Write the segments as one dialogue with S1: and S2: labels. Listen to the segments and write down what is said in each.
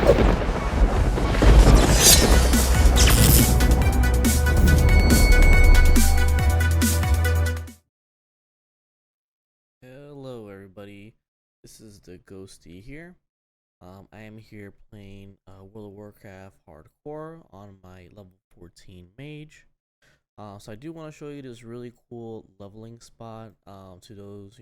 S1: Hello everybody, this is the Ghosty here. I am here playing World of Warcraft Hardcore on my level 14 mage. So I do want to show you this really cool leveling spot to those,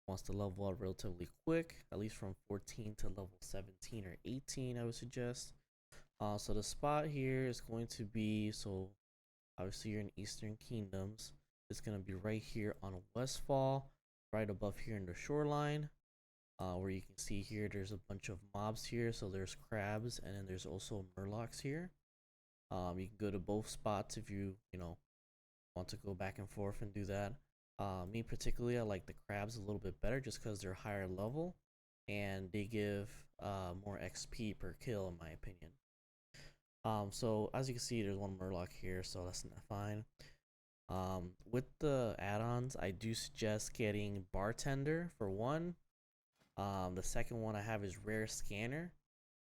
S1: wants to level up relatively quick, at least from 14 to level 17 or 18 I would suggest. So the spot here is going to be, so obviously you're in Eastern Kingdoms, it's going to be right here on Westfall, right above here in the shoreline, where you can see here there's a bunch of mobs here. So there's crabs and then there's also murlocs here. You can go to both spots if you want to go back and forth and do that. Me particularly, I like the crabs a little bit better just because they're higher level and they give more XP per kill in my opinion. So as you can see, there's one murloc here, so that's not fine. With the add-ons, I do suggest getting bartender for one. The second one I have is rare scanner.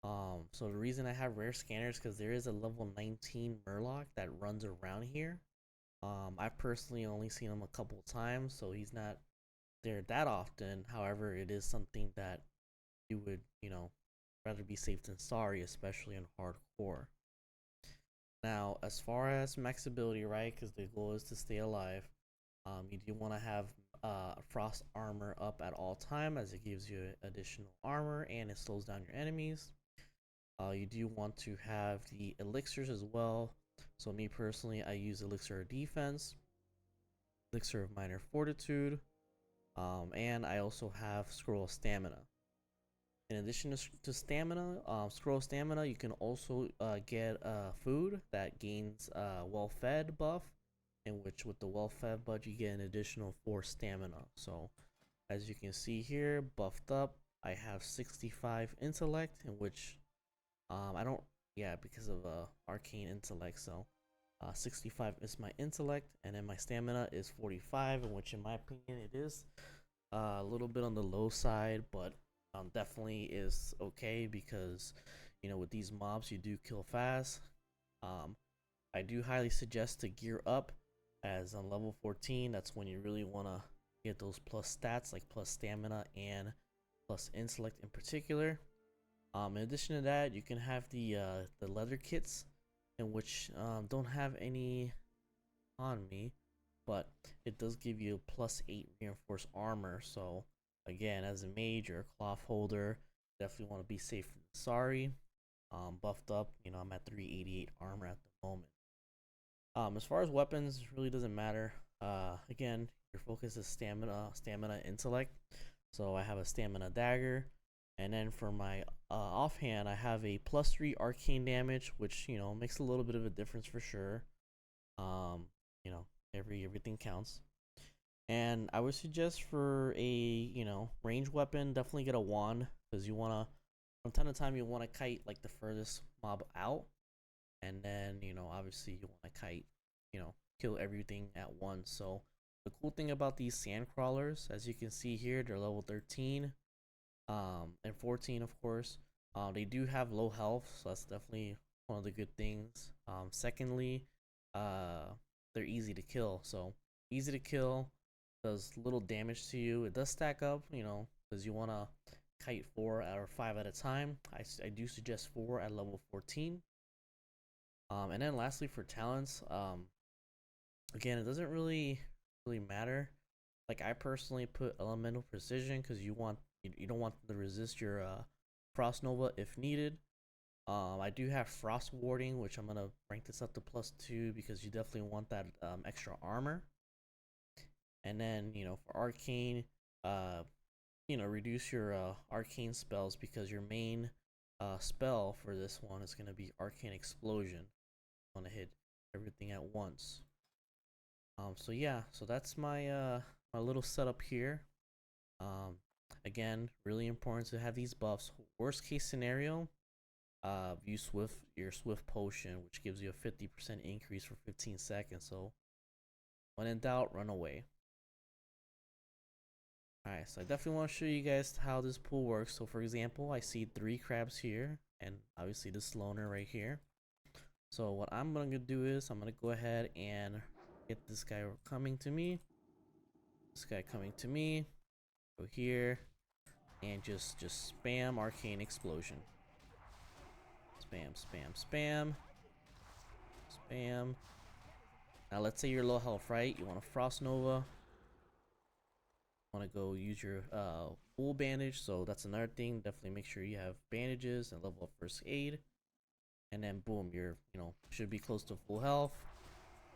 S1: So the reason I have rare scanner is because there is a level 19 murloc that runs around here. I've personally only seen him a couple times, so he's not there that often. However, it is something that you would, rather be safe than sorry, especially in hardcore. Now, as far as max ability, right, because the goal is to stay alive, you do want to have frost armor up at all time, as it gives you additional armor and it slows down your enemies. You do want to have the elixirs as well. So me personally, I use elixir of defense, elixir of minor fortitude, and I also have scroll of stamina. In addition to stamina, scroll stamina, you can also get food that gains well-fed buff, in which with the well-fed buff you get an additional 4 stamina. So as you can see here, buffed up, I have 65 intellect, in which I don't, yeah, because of arcane intellect. So 65 is my intellect, and then my stamina is 45, in which in my opinion it is a little bit on the low side, but definitely is okay because with these mobs you do kill fast. I do highly suggest to gear up, as on level 14 that's when you really want to get those plus stats like plus stamina and plus intellect in particular. In addition to that, you can have the leather kits, in which don't have any on me, but it does give you plus 8 reinforced armor. So again, as a mage or a cloth holder, definitely want to be safe than sorry. Buffed up, I'm at 388 armor at the moment. As far as weapons, it really doesn't matter. Again, your focus is stamina, intellect. So I have a stamina dagger, and then for my offhand, I have a +3 arcane damage, which makes a little bit of a difference for sure. Everything counts. And I would suggest for a range weapon, definitely get a wand, because you wanna, from time to time, you want to kite like the furthest mob out, and then obviously you want to kite, kill everything at once. So the cool thing about these sand crawlers, as you can see here, they're level 13 and 14 of course. They do have low health, so that's definitely one of the good things. Secondly, they're easy to kill. So easy to kill, does little damage to you. It does stack up, because you want to kite 4 or 5 at a time. I do suggest 4 at level 14. And then lastly, for talents, again, it doesn't really matter. Like, I personally put elemental precision because you don't want to resist your frost nova if needed. I do have frost warding, which I'm gonna rank this up to +2 because you definitely want that extra armor. And then for arcane, reduce your arcane spells, because your main spell for this one is gonna be arcane explosion. Want to hit everything at once. So yeah, so that's my my little setup here. Again, really important to have these buffs. Worst case scenario, use your swift potion, which gives you a 50% increase for 15 seconds. So when in doubt, run away. Alright, so I definitely want to show you guys how this pool works. So for example, I see 3 crabs here. and obviously this loner right here. So what I'm gonna do is I'm gonna go ahead and get this guy coming to me. This guy coming to me. Go here and just spam arcane explosion. Spam, spam, spam, spam. Now let's say you're low health, right? You want a frost nova. Want to go use your full bandage, so that's another thing. Definitely make sure you have bandages and level up first aid. And then boom, you're should be close to full health.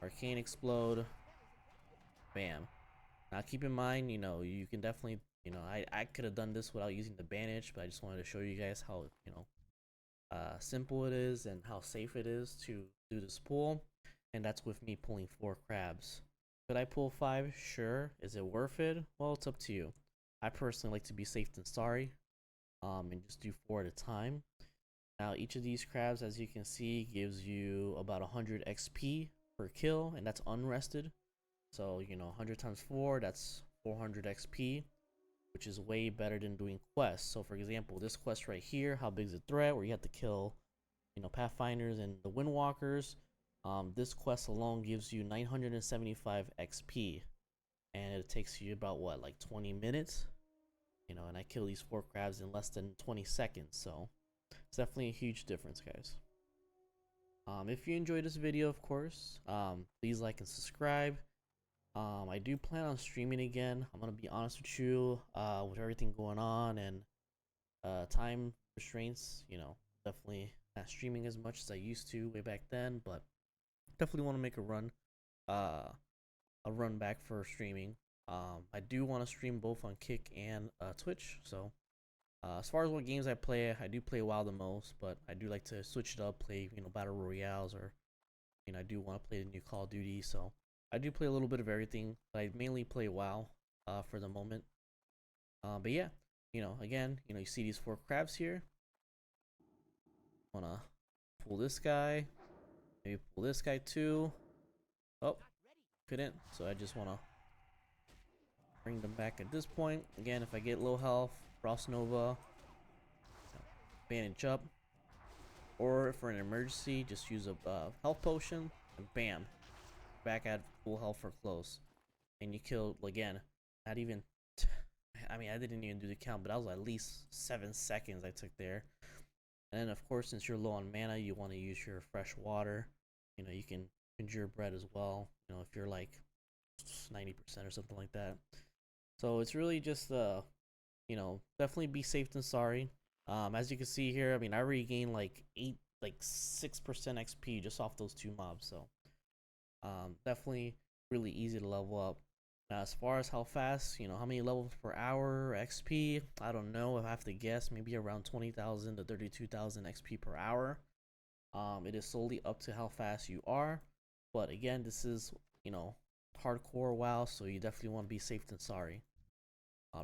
S1: Arcane explode. Bam. Now keep in mind, you can definitely, I could have done this without using the bandage, but I just wanted to show you guys how, simple it is and how safe it is to do this pull. And that's with me pulling 4 crabs. Could I pull 5? Sure. Is it worth it? Well, it's up to you. I personally like to be safe than sorry, and just do 4 at a time. Now each of these crabs, as you can see, gives you about 100 XP per kill, and that's unrested. So 100 times 4, that's 400 XP, which is way better than doing quests. So for example, this quest right here, how big is a threat, where you have to kill pathfinders and the windwalkers. This quest alone gives you 975 XP, and it takes you about what, like 20 minutes, and I kill these 4 crabs in less than 20 seconds. So it's definitely a huge difference, guys. If you enjoyed this video, of course, please like and subscribe. I do plan on streaming again. I'm gonna be honest with you, with everything going on and time restraints, definitely not streaming as much as I used to way back then, but definitely want to make a run back for streaming. I do want to stream both on Kick and Twitch. So as far as what games I play, I do play WoW the most, but I do like to switch it up, play battle royales, or I do want to play the new Call of Duty. So I do play a little bit of everything, but I mainly play WoW for the moment. But yeah, again, you see these 4 crabs here. Wanna pull this guy, maybe pull this guy too. Oh, couldn't. So I just wanna bring them back at this point. Again, if I get low health, Frost Nova, bandage up, or for an emergency, just use a health potion, and bam, back at full health for close. And you killed, again, not even, I mean, I didn't even do the count, but that was at least 7 seconds I took there. And then, of course, since you're low on mana, you want to use your fresh water. You can conjure bread as well, if you're like 90% or something like that. So it's really just, definitely be safe than sorry. As you can see here, I mean, I regained like 6% XP just off those 2 mobs. So, definitely really easy to level up. Now, as far as how fast, how many levels per hour XP, I don't know. If I have to guess, maybe around 20,000 to 32,000 XP per hour. It is solely up to how fast you are. But again, this is, hardcore WoW, so you definitely want to be safe than sorry.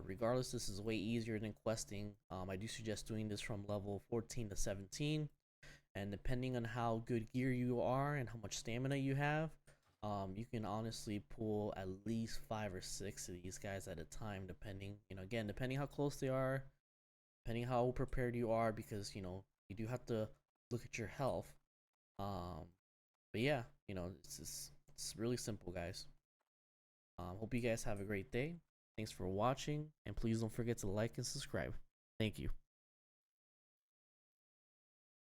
S1: Regardless, this is way easier than questing. I do suggest doing this from level 14 to 17. And depending on how good gear you are and how much stamina you have, you can honestly pull at least 5 or 6 of these guys at a time, depending, again, depending how close they are, depending how prepared you are, because, you do have to look at your health. But yeah, it's really simple, guys. Hope you guys have a great day. Thanks for watching, and please don't forget to like and subscribe. Thank you.